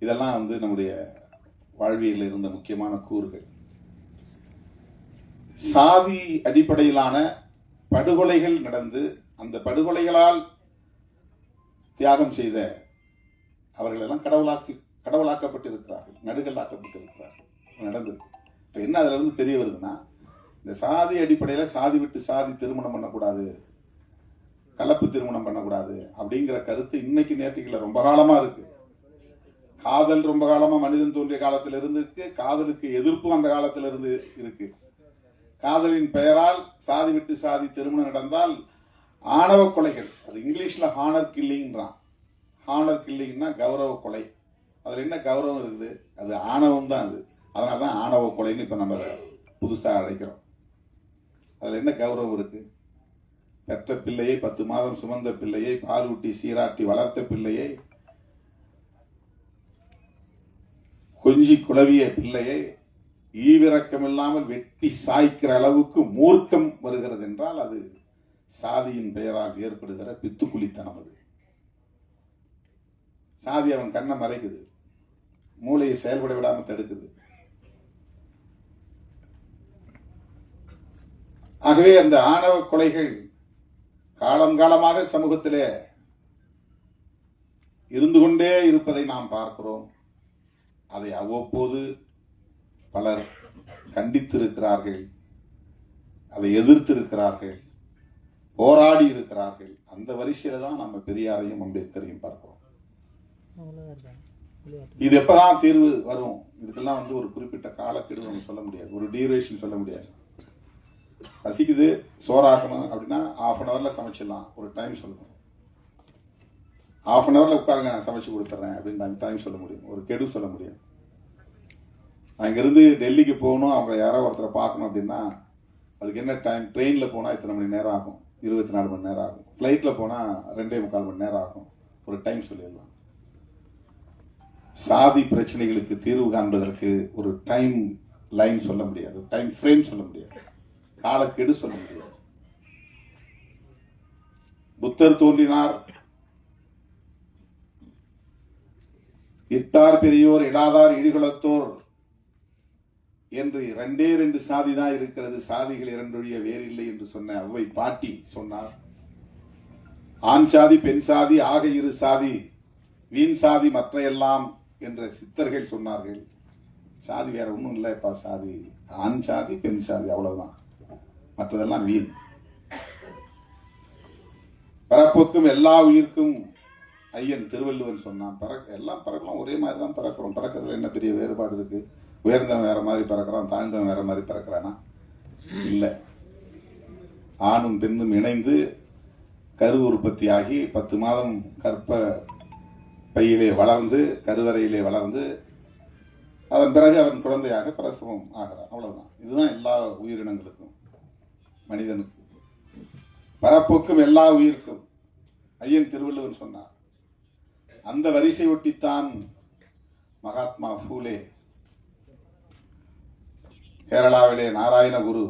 Speaker 1: இதெல்லாம் நம்முடைய வாழ்வியலில் இருந்த முக்கியமான கூறுகள். சாதி அடிப்படையிலான படுகொலைகள் நடந்து அந்த படுகொலைகளால் தியாகம் செய்த அவர்கள் எல்லாம் கடவுளாக்கப்பட்டிருக்கிறார்கள், நடுகளாக்கப்பட்டிருக்கிறார்கள். நடந்தது. இப்ப என்ன அதுல இருந்து தெரிய வருதுன்னா, இந்த சாதி அடிப்படையில சாதி விட்டு சாதி திருமணம் பண்ணக்கூடாது, கலப்பு திருமணம் பண்ணக்கூடாது அப்படிங்கிற கருத்து இன்னைக்கு நேற்றுக்குள்ள ரொம்ப காலமா இருக்கு. காதல் ரொம்ப காலமா மனிதன் தோன்றிய காலத்தில் இருந்து இருக்கு. காதலுக்கு எதிர்ப்பும் அந்த காலத்தில் இருந்து இருக்கு. காதலின் பெயரால் சாதி விட்டு சாதி திருமணம் நடந்தால் ஆணவ கொலைகள், அது இங்கிலீஷ்ல ஹானர் கில்லிங்கிறான். ஹானர் கில்லிங்னா கௌரவ கொலை. அதுல என்ன கௌரவம் இருக்குது? அது ஆணவம் தான். அது அதனாலதான் ஆணவ கொலைன்னு இப்ப நம்ம புதுசா அழைக்கிறோம். அதுல என்ன கௌரவம் இருக்கு? பெற்ற பிள்ளையை, 10 மாதம் சுமந்த பிள்ளையை, பாலூட்டி சீராட்டி வளர்த்த பிள்ளையை, கொஞ்சி குழவிய பிள்ளையை ஈவிரக்கம் இல்லாமல் வெட்டி சாய்க்கிற அளவுக்கு மூர்க்கம் வருகிறது என்றால் அது சாதியின் பெயரால் ஏற்படுகிற பித்துக்குளித்தனம். அது சாதி அவன் கண்ணை மறைக்குது, மூளையை செயல்பட விடாம தடுக்குது. ஆகவே அந்த ஆணவ கொலைகள் காலம் காலமாக சமூகத்திலே இருந்து கொண்டே இருப்பதை நாம் பார்க்கிறோம். அதை அவ்வப்போது பலர் கண்டித்திருக்கிறார்கள், அதை எதிர்த்திருக்கிறார்கள், போராடி இருக்கிறார்கள். அந்த வரிசையில தான் நம்ம பெரியாரையும் அம்பேத்கரையும் பார்க்கிறோம். இது எப்பதான் தீர்வு வரும்? இதுக்கெல்லாம் ஒரு குறிப்பிட்ட காலக்கெடு நம்ம சொல்ல முடியாது, ஒரு டியூரேஷன் சொல்ல முடியாது. பசிக்குது, சோறாக்கணும் அப்படின்னா 1/2 hourல சமைச்சிடலாம், ஒரு டைம் சொல்லணும். 1/2 hourல உட்காருங்க, நான் சமைச்சு கொடுத்துட்றேன் அப்படின்னு நாங்கள் டைம் சொல்ல முடியும், ஒரு கெடு சொல்ல முடியும். அங்கிருந்து டெல்லிக்கு போகணும், அவங்க யாரோ ஒருத்தரை பார்க்கணும் அப்படின்னா அதுக்கு என்ன டைம்? ட்ரெயினில் போனால் இத்தனை மணி நேரம் ஆகும், 24 மணி நேரம் ஆகும். ஃப்ளைட்டில் போனால் 2.25 மணி நேரம் ஆகும், ஒரு டைம் சொல்லிடலாம். சாதி பிரச்சனைகளுக்கு தீர்வு காண்பதற்கு ஒரு டைம் லைன் சொல்ல முடியாது, டைம் ஃப்ரேம் சொல்ல முடியாது, காலக்கெடு சொல்ல முடியாது. புத்தர் தோன்றினார், இட்டார் பெரியோர் இடாதார் இடிகுலத்தோர் என்று 2 சாதி தான் இருக்கிறது, சாதிகள் 2 வேறில்லை என்று சொன்ன அவ்வை பாட்டி சொன்னார். ஆண் சாதி பெண் சாதி ஆக 2 சாதி, வீண் சாதி மற்ற எல்லாம் என்ற சித்தர்கள் சொன்னார்கள். சாதி வேற ஒன்றும் இல்லைப்பா, சாதி ஆண் சாதி பெண் சாதி அவ்வளவுதான், மற்றதெல்லாம் வீண். பிறப்புக்கும் எல்லா உயிர்க்கும் ஐயன் திருவள்ளுவன் சொன்னான். எல்லாம் பிறக்கலாம், ஒரே மாதிரி தான் பிறக்கிறோம். பிறக்கிறதுல என்ன பெரிய வேறுபாடு இருக்கு? உயர்ந்தவன் வேற மாதிரி பிறக்கிறான், தாழ்ந்தவன் வேற மாதிரி பிறக்கிறானா? இல்லை. ஆணும் பெண்ணும் இணைந்து கரு உற்பத்தி ஆகி 10 மாதம் கற்ப பையிலே வளர்ந்து, கருவறையிலே வளர்ந்து, அதன் பிறகு அவன் குழந்தையாக பிரசவம் ஆகிறான். அவ்வளவுதான். இதுதான் எல்லா உயிரினங்களுக்கும், மனிதனுக்கும். பரப்புக்கும் எல்லா உயிர்க்கும் ஐயன் திருவள்ளுவன் சொன்னார். அந்த வரிசை ஒட்டித்தான் மகாத்மா பூலே, கேரளாவிலே நாராயண குரு.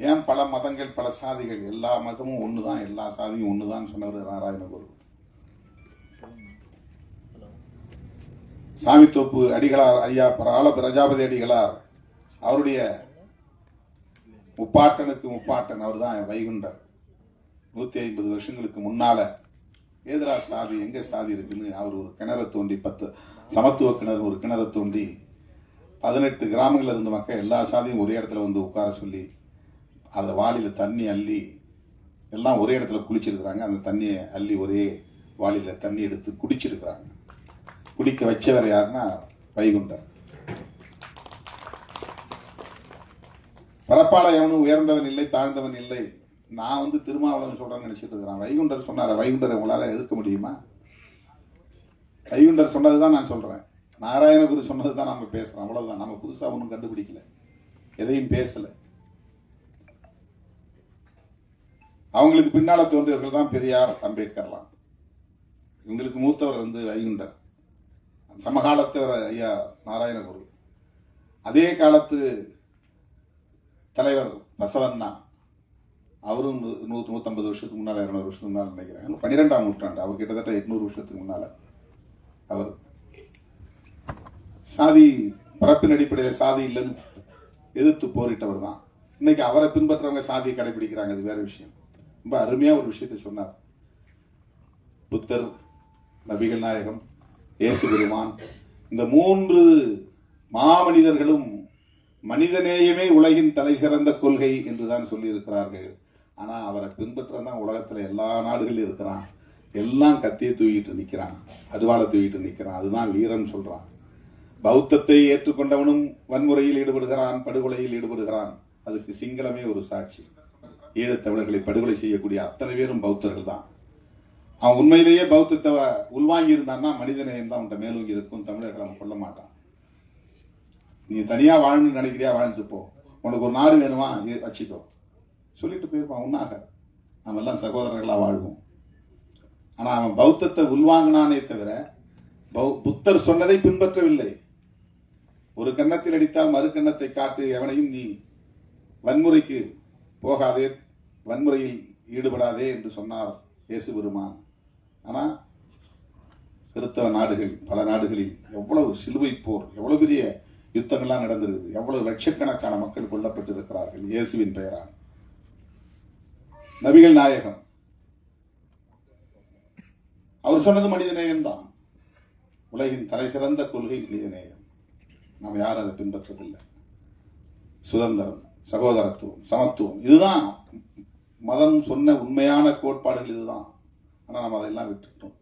Speaker 1: ஏன் பல மதங்கள் பல சாதிகள், எல்லா மதமும் ஒண்ணுதான், எல்லா சாதியும் ஒண்ணுதான் சொன்னவர் நாராயண குரு. சாமித்தோப்பு அடிகளார் ஐயா பராள பிரஜாபதி அடிகளார், அவருடைய முப்பாட்டனுக்கு முப்பாட்டன் அவர் தான் வைகுண்டர். 150 வருஷங்களுக்கு முன்னால ஏதரா சாதி, எங்க சாதி இருக்குன்னு அவர் ஒரு கிணறு தோண்டி, 10 சமத்துவ கிணறு ஒரு கிணறு தோண்டி 18 கிராமங்கள் இருந்த மக்கள் எல்லா சாதியும் ஒரே இடத்துல வந்து உட்கார சொல்லி, அந்த வாளியில தண்ணி அள்ளி எல்லாம் ஒரே இடத்துல குளிச்சிருக்கிறாங்க. அந்த தண்ணியை அள்ளி ஒரே வாளியில தண்ணி எடுத்து குடிச்சிருக்கிறாங்க. குடிக்க வச்சவர் யாருன்னா வைகுண்டர். பரப்பாள எவனும் உயர்ந்தவன் இல்லை, தாழ்ந்தவன் இல்லை. நான் திருமாவளவன் சொல்றேன்னு நினைச்சிட்டு இருக்கிறான். வைகுண்டர் சொன்னார, வைகுண்டரை உங்களால எதிர்க்க முடியுமா? வைகுண்டர் சொன்னதுதான் நான் சொல்றேன், நாராயணகுரு சொன்னதுதான் நாம பேசுறோம், அவ்வளவுதான். நம்ம புதுசா ஒன்றும் கண்டுபிடிக்கல, எதையும் பேசல. அவங்களுக்கு பின்னால தோன்றியவர்கள் தான் பெரியார், அம்பேத்கர்லாம். இவங்களுக்கு மூத்தவர் வைகுண்டர், சமகாலத்தவர் ஐயா நாராயணகுரு. அதே காலத்து தலைவர் பசவண்ணா, அவரும் 150 வருஷத்துக்கு முன்னால, 200 வருஷத்துக்கு முன்னால நினைக்கிறேன், 12ஆம் நூற்றாண்டு. அவர் கிட்டத்தட்ட 800 வருஷத்துக்கு முன்னால. அவர் சாதி பரப்பின் அடிப்படையில் சாதி இல்லைன்னு எதிர்த்து போரிட்டவர் தான். இன்னைக்கு அவரை பின்பற்றவங்க சாதியை கடைபிடிக்கிறாங்க, அது வேற விஷயம். ரொம்ப அருமையா ஒரு விஷயத்தை சொன்னார். புத்தர், நபிகள் நாயகம், இயேசு பெருமான், இந்த 3 மாமனிதர்களும் மனிதநேயமே உலகின் தலை சிறந்த கொள்கை என்றுதான் சொல்லி இருக்கிறார்கள். ஆனா அவரை பின்பற்றதான் உலகத்துல எல்லா நாடுகளிலும் இருக்கிறான். எல்லாம் கத்தியை தூக்கிட்டு நிக்கிறான், அருவாளை தூக்கிட்டு நிக்கிறான். அதுதான் வீரம் சொல்றான். பௌத்தத்தை ஏற்றுக்கொண்டவனும் வன்முறையில் ஈடுபடுகிறான், படுகொலையில் ஈடுபடுகிறான். அதுக்கு சிங்களமே ஒரு சாட்சி. ஈழத்தமிழர்களை படுகொலை செய்யக்கூடிய அத்தனை பேரும் பௌத்தர்கள் தான். அவன் உண்மையிலேயே பௌத்தத்தை உள்வாங்கி இருந்தான்னா மனிதநேயம் தான் அவன்கிட்ட மேலோங்கி இருக்கும். தமிழர்களை அவன் கொல்ல மாட்டான். நீ தனியா வாழணும்னு நினைக்கிறியா, வாழ்ந்துட்டு போ. உனக்கு ஒரு நாடு வேணுமா, வச்சுக்கோ சொல்லிட்டு போயிருப்பான். உன்னாக நம்ம எல்லாம் சகோதரர்களா வாழ்வோம். ஆனா அவன் பௌத்தத்தை உள்வாங்கினானே தவிர புத்தர் சொன்னதை பின்பற்றவில்லை. ஒரு கன்னத்தில் அடித்தால் மறு கன்னத்தை காட்டு, எவனையும் நீ வன்முறைக்கு போகாதே, வன்முறையில் ஈடுபடாதே என்று சொன்னார் இயேசு பெருமான். ஆனா கிறிஸ்தவ நாடுகள், பல நாடுகளில் எவ்வளவு சிலுவை போர், எவ்வளவு பெரிய யுத்தங்கள்லாம் நடந்திருக்குது. எவ்வளவு லட்சக்கணக்கான மக்கள் கொல்லப்பட்டு இருக்கிறார்கள் இயேசுவின் பெயரால். நபிகள் நாயகம் அவர் சொன்னது மனிதநேயம் தான். உலகின் தலை சிறந்த கொள்கை மனிதநேயம். நாம் யாரும் அதை பின்பற்றதில்லை. சுதந்திரம், சகோதரத்துவம், சமத்துவம், இதுதான் மதம் சொன்ன உண்மையான கோட்பாடுகள். இதுதான். ஆனால் நம்ம அதெல்லாம் விட்டுட்டோம்.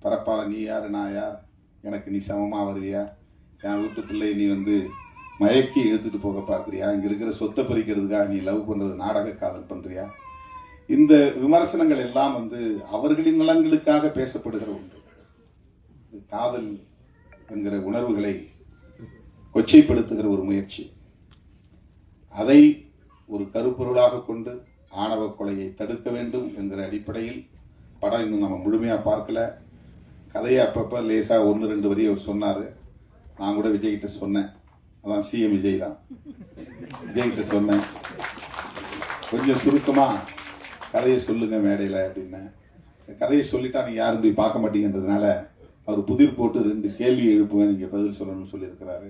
Speaker 1: பரப்பால நீ யாரு நான் யார், எனக்கு நீ சமமா வருவியா, என் வீட்டுக்குள்ளே நீ மயக்கி இழுத்துட்டு போக பார்க்குறியா, இங்க இருக்கிற சொத்தை பறிக்கிறதுக்காக நீ லவ் பண்றது நாடக காதல் பண்றியா, இந்த விமர்சனங்கள் எல்லாம் அவர்களின் நலன்களுக்காக பேசப்படுகிற ஒன்று. காதல் என்கிற உணர்வுகளை கொச்சைப்படுத்துகிற ஒரு முயற்சி. அதை ஒரு கருப்பொருளாக கொண்டு ஆணவ கொலையை தடுக்க வேண்டும் என்கிற அடிப்படையில் படம் இன்னும் நம்ம முழுமையா பார்க்கல. கதையை அப்பப்ப லேசா 1-2 வரி அவர் சொன்னாரு. நான் கூட விஜய் கிட்ட சொன்னேன். அதான் சிஎம் விஜய் தான். விஜய் கிட்ட சொன்னேன், கொஞ்சம் சுருக்கமா கதையை சொல்லுங்க மேடையில அப்படின்னு. கதையை சொல்லிட்டா நீங்க யாரும் போய் பார்க்க மாட்டீங்கன்றதுனால அவர் புதிர் போட்டு 2 கேள்வி எழுப்புவேன், நீங்க பதில் சொல்லணும்னு சொல்லியிருக்கிறாரு.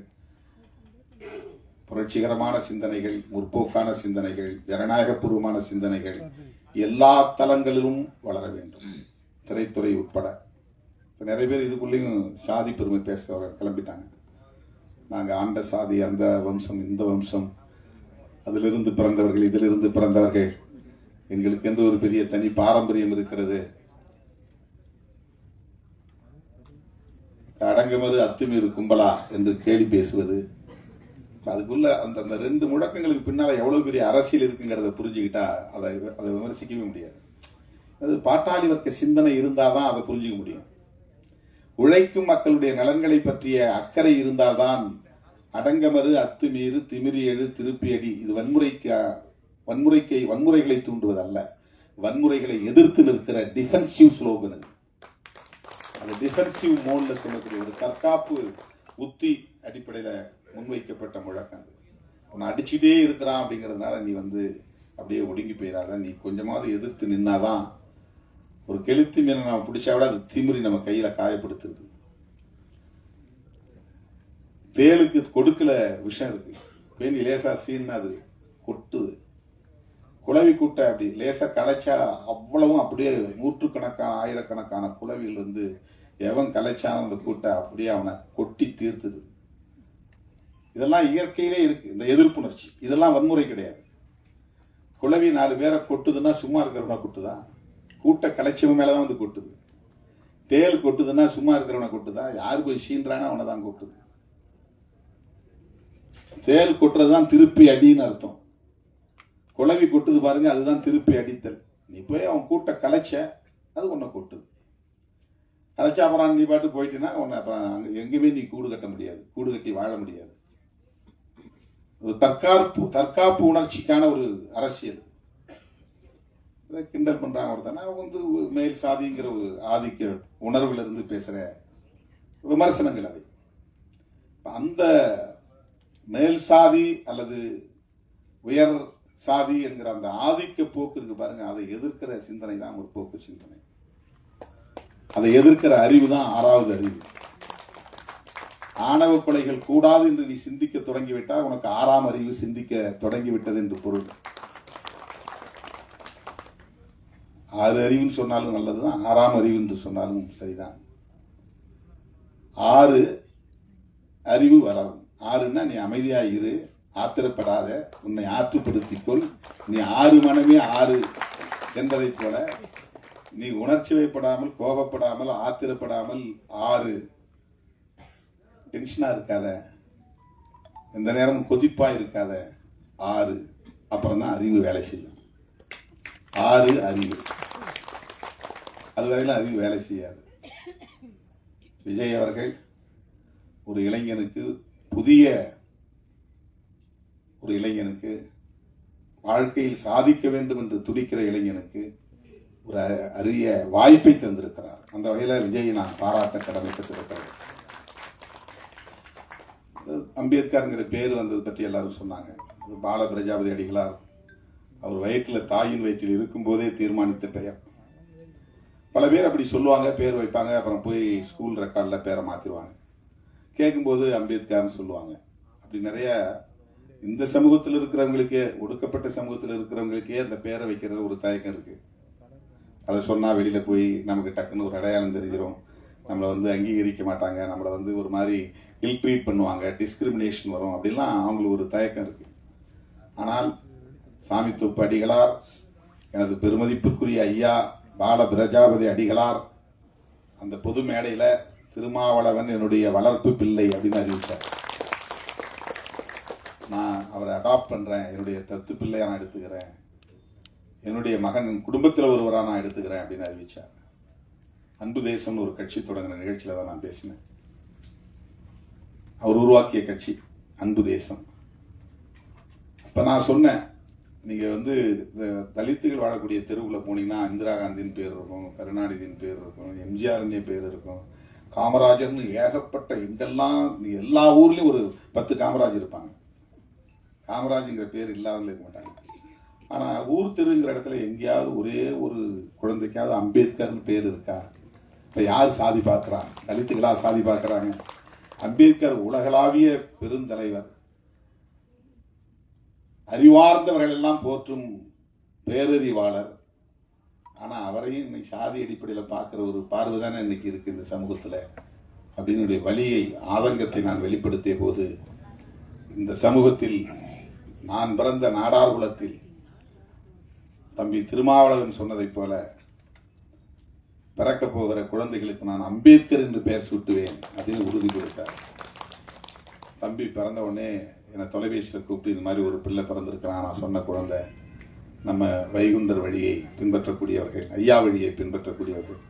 Speaker 1: புரட்சிகரமான சிந்தனைகள், முற்போக்கான சிந்தனைகள், ஜனநாயகபூர்வமான சிந்தனைகள் எல்லா தளங்களிலும் வளர வேண்டும், திரைத்துறை உட்பட. நிறைய பேர் இதுக்குள்ளேயும் சாதி பெருமை பேச கிளம்பிட்டாங்க. நாங்கள் ஆண்ட சாதி, அந்த வம்சம், இந்த வம்சம், அதிலிருந்து பிறந்தவர்கள், இதிலிருந்து பிறந்தவர்கள், எங்களுக்கு என்று ஒரு பெரிய தனி பாரம்பரியம் இருக்கிறது, அடங்குமறு அத்துமீறு கும்பலா என்று கேலி பேசுவது. அதுக்குள்ள அந்த 2 முழக்கங்களுக்கு பின்னால எவ்வளவு பெரிய அரசியல் இருக்குங்கிறத புரிஞ்சுக்கிட்டா அதை விமர்சிக்கவே முடியாது. அது பாட்டாளி வர்க்க சிந்தனை இருந்தாதான் அதை புரிஞ்சுக்க முடியும். உழைக்கும் மக்களுடைய நலன்களை பற்றிய அக்கறை இருந்தால்தான் அடங்கமறு அத்துமீறு திமிரி எழு திருப்பி அடி இது வன்முறைகளை தூண்டுவதல்ல, வன்முறைகளை எதிர்த்து நிற்கிற டிஃபென்சிவ் ஸ்லோகன். அது டிஃபென்சிவ் மோட்ல சொல்லக்கூடிய ஒரு தற்காப்பு உத்தி அடிப்படையில முன்வைக்கப்பட்ட முழக்கம். உன்னை அடிச்சுட்டே இருக்கிறான் அப்படிங்கிறதுனால நீ அப்படியே ஒடுங்கி போயிடாத, நீ கொஞ்சமாவது எதிர்த்து நின்னாதான். ஒரு கெளுத்தி மீனை நம்ம பிடிச்சா விட அது திமிரி நம்ம கையில காயப்படுத்துது. தேளுக்கு கொடுக்கல விஷம் இருக்கு, பேணி லேசா சீன்னா அது கொட்டுது. குளவி கூட்ட அப்படி லேசா கலைச்சா அவ்வளவும் அப்படியே நூற்றுக்கணக்கான ஆயிரக்கணக்கான குளவிகள் எவன் கலைச்சான அந்த கூட்ட அப்படியே அவனை கொட்டி தீர்த்துது. இதெல்லாம் இயற்கையிலே இருக்கு. இந்த எதிர்ப்புணர்ச்சி இதெல்லாம் வன்முறை கிடையாது. குளவி 4 பேரை கொட்டுதுன்னா சும்மா இருக்கிறவன கொட்டுதா? கூட்ட கலைச்சவன் மேலதான் கொட்டுது. தேல் கொட்டுதுன்னா சும்மா இருக்கிறவனை கொட்டுதா? யாரு போய் சீன்றானா அவனை தான் கொட்டுது. தேல் கொட்டுறதுதான் திருப்பி அடின்னு அர்த்தம். குளவி கொட்டுது பாருங்க, அதுதான் திருப்பி அடித்தல். நீ போய் அவன் கூட்ட கலைச்ச, அது உன்னை கொட்டுது. கலைச்சா அப்புறம் நீ பாட்டு போயிட்டீங்கன்னா உன்னை அப்புறம் எங்கேயுமே நீ கூடு கட்ட முடியாது, கூடு கட்டி வாழ முடியாது. ஒரு தற்காப்பு உணர்ச்சிக்கான ஒரு அரசியல். கிண்டல் பண்றாங்க ஒருத்தனா மேல் சாதிங்கிற ஒரு ஆதிக்க உணர்வுல இருந்து பேசுற விமர்சனங்கள். அதை அந்த மேல் சாதி அல்லது உயர் சாதி என்கிற அந்த ஆதிக்க போக்கு இருக்கு பாருங்க, அதை எதிர்க்கிற சிந்தனை தான் முற்போக்கு சிந்தனை. அதை எதிர்க்கிற அறிவு தான் 6வது அறிவு. ஆணவ கொலைகள் கூடாது என்று நீ சிந்திக்க தொடங்கிவிட்டால் உனக்கு 6ஆம் அறிவு சிந்திக்க தொடங்கிவிட்டது என்று பொருள். 6 அறிவுன்னு சொன்னாலும் நல்லதுதான், 6ஆம் அறிவு என்று சொன்னாலும் சரிதான். 6 அறிவு வளரும். 6ன்னா நீ அமைதியா இரு, ஆத்திரப்படாத, உன்னை ஆற்றுப்படுத்திக்கொள், நீ 6 மனமே 6 என்பதை போல நீ உணர்ச்சி வைப்படாமல், கோபப்படாமல், ஆத்திரப்படாமல் 6 டென்ஷனா இருக்காத, எந்த நேரமும் கொதிப்பா இருக்காத 6. அப்புறம் தான் அறிவு வேலை செய்யும். 6 அறிவு. அதுவரையிலும் அறிவு வேலை செய்யாது. விஜய் அவர்கள் ஒரு இளைஞனுக்கு, புதிய ஒரு இளைஞனுக்கு, வாழ்க்கையில் சாதிக்க வேண்டும் என்று துடிக்கிற இளைஞனுக்கு ஒரு அரிய வாய்ப்பை தந்திருக்கிறார். அந்த வகையில விஜய் நான் பாராட்ட கடமைப்பட்டிருக்கிறேன். அம்பேத்கர்ங்கிற பேர் வந்தது பற்றி எல்லாரும் சொன்னாங்க. பால பிரஜாபதி அடிகளார் அவர் வயிற்றில், தாயின் வயிற்றில் இருக்கும் போதே தீர்மானித்த பெயர். பல பேர் அப்படி சொல்லுவாங்க, பேர் வைப்பாங்க, அப்புறம் போய் ஸ்கூல் ரெக்கார்டில் பேரை மாத்திருவாங்க. கேட்கும்போது அம்பேத்கர்னு சொல்லுவாங்க. அப்படி நிறைய இந்த சமூகத்தில் இருக்கிறவங்களுக்கே, ஒடுக்கப்பட்ட சமூகத்தில் இருக்கிறவங்களுக்கே அந்த பேரை வைக்கிறது ஒரு தயக்கம் இருக்கு. அதை சொன்னா வெளியில போய் நமக்கு டக்குன்னு ஒரு அடையாளம் தெரிஞ்சிடும், நம்மளை வந்து அங்கீகரிக்க மாட்டாங்க, நம்மளை வந்து ஒரு மாதிரி இல் ட்ரீட் பண்ணுவாங்க, டிஸ்கிரிமினேஷன் வரும் அப்படின்லாம் அவங்களுக்கு ஒரு தயக்கம் இருக்கு. ஆனால் சாமித்தோப்பு அடிகளார், எனது பெருமதிப்பிற்குரிய ஐயா பால பிரஜாபதி அடிகளார் அந்த பொது மேடையில திருமாவளவன் என்னுடைய வளர்ப்பு பிள்ளை அப்படின்னு அறிவித்தார். நான் அவரை அடாப்ட் பண்றேன், என்னுடைய தத்து பிள்ளையா நான் எடுத்துக்கிறேன், என்னுடைய மகன் குடும்பத்தில் ஒருவராக நான் எடுத்துக்கிறேன் அப்படின்னு அறிவிச்சார். அன்பு தேசம்னு ஒரு கட்சி தொடங்கின நிகழ்ச்சியில தான் நான் பேசினேன். அவர் உருவாக்கிய கட்சி அன்பு தேசம். அப்ப நான் சொன்னேன், நீங்க வந்து தலித்துகள் வாழக்கூடிய தெருவில் போனீங்கன்னா இந்திரா காந்தியின் பேர் இருக்கும், கருணாநிதியின் பேர் இருக்கும், எம்ஜிஆர் பேர் இருக்கும், காமராஜர்னு ஏகப்பட்ட எங்கெல்லாம் எல்லா ஊர்லயும் ஒரு 10 காமராஜ் இருப்பாங்க. காமராஜ்ங்கிற பேர் இல்லாதவங்க இருக்க மாட்டாங்க. ஆனா ஊர் தெருங்கிற இடத்துல எங்கேயாவது ஒரே ஒரு குழந்தைக்காவது அம்பேத்கர்னு பேர் இருக்கா? இப்ப யார் சாதி பார்க்கிறா? தலித்துகளா சாதி பார்க்கிறாங்க? அம்பேத்கர் உலகளாவிய பெருந்தலைவர், அறிவார்ந்தவர்கள் எல்லாம் போற்றும் பேரறிவாளர். ஆனா அவரையும் இன்னைக்கு சாதி அடிப்படையில் பார்க்கிற ஒரு பார்வை தானே இன்னைக்கு இருக்கு இந்த சமூகத்துல அப்படின்னு வலியை, ஆதங்கத்தை நான் வெளிப்படுத்திய போது, இந்த சமூகத்தில் நான் பிறந்த நாடார் குலத்தில் தம்பி திருமாவளவன் சொன்னதைப் போல பிறக்க போகிற குழந்தைகளுக்கு நான் அம்பேத்கர் என்று பெயர் சூட்டுவேன் அப்படின்னு உறுதி கொடுத்தார். தம்பி பிறந்த உடனே என்னை தொலைபேசியில் கூப்பிட்டு, இது மாதிரி ஒரு பிள்ளை பிறந்திருக்கிறான், நான் சொன்ன குழந்தை நம்ம வைகுண்டர் வழியை பின்பற்றக்கூடியவர்கள், ஐயா வழியை பின்பற்றக்கூடியவர்கள்,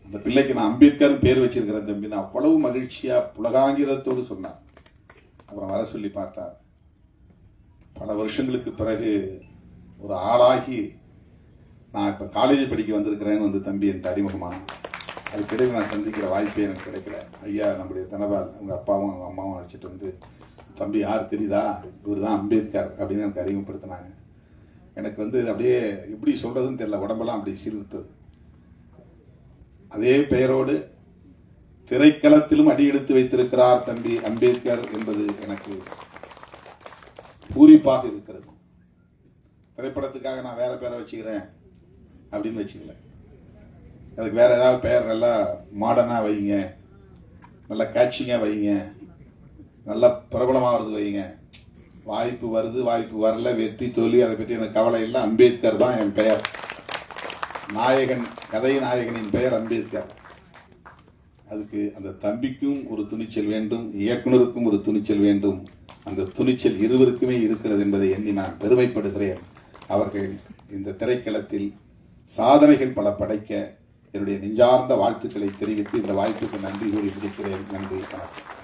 Speaker 1: அந்த பிள்ளைக்கு நான் அம்பேத்கர் பேர் வச்சிருக்கிறேன் தம்பி, நான் அவ்வளவு மகிழ்ச்சியா புலகாங்கிதத்தோடு சொன்னார். அப்புறம் வர சொல்லி பார்த்தார். பல வருஷங்களுக்கு பிறகு ஒரு ஆளாகி நான் இப்ப காலேஜ் படிக்க வந்திருக்கிறேன்னு வந்து தம்பி எனக்கு அறிமுகமான, அதுக்கிடையில் நான் சந்திக்கிற வாய்ப்பே எனக்கு கிடைக்கல. ஐயா நம்முடைய தனபால் அவங்க அப்பாவும் அவங்க அம்மாவும் அழைச்சிட்டு வந்து, தம்பி யார் தெரியுதா, இவர் தான் அம்பேத்கர் அப்படின்னு எனக்கு அறிமுகப்படுத்தினாங்க. எனக்கு வந்து அப்படியே எப்படி சொல்றதுன்னு தெரியல, உடம்பெல்லாம் அப்படி சிலிர்த்தது. அதே பெயரோடு திரைக்களத்திலும் அடியெடுத்து வைத்திருக்கிறார் தம்பி அம்பேத்கர் என்பது எனக்கு பூரிப்பாக இருக்கிறது. திரைப்படத்துக்காக நான் வேற பேரை வச்சுக்கிறேன் அப்படின்னு வச்சுக்கல, அதுக்கு வேற ஏதாவது பெயர் நல்லா மாடர்னா வைங்க, நல்லா கேட்சிங்கா வைங்க, நல்லா பிரபலமாகிறது வைங்க. வாய்ப்பு வருது வாய்ப்பு வரல, வெற்றி தோல்வி அதை பற்றி எனக்கு கவலை இல்லை. அம்பேத்கர் தான் என் பெயர். நாயகன், கதை நாயகனின் பெயர் அம்பேத்கர். அதுக்கு அந்த தம்பிக்கும் ஒரு துணிச்சல் வேண்டும், இயக்குனருக்கும் ஒரு துணிச்சல் வேண்டும். அந்த துணிச்சல் இருவருக்குமே இருக்கிறது என்பதை எண்ணி நான் பெருமைப்படுகிறேன். அவர்கள் இந்த திரைக்களத்தில் சாதனைகள் பல படைக்க என்னுடைய நெஞ்சார்ந்த வாழ்த்துக்களை தெரிவித்து இந்த வாய்ப்புக்கு நன்றி கூறி முடிக்கிறேன். நன்றி, வணக்கம்.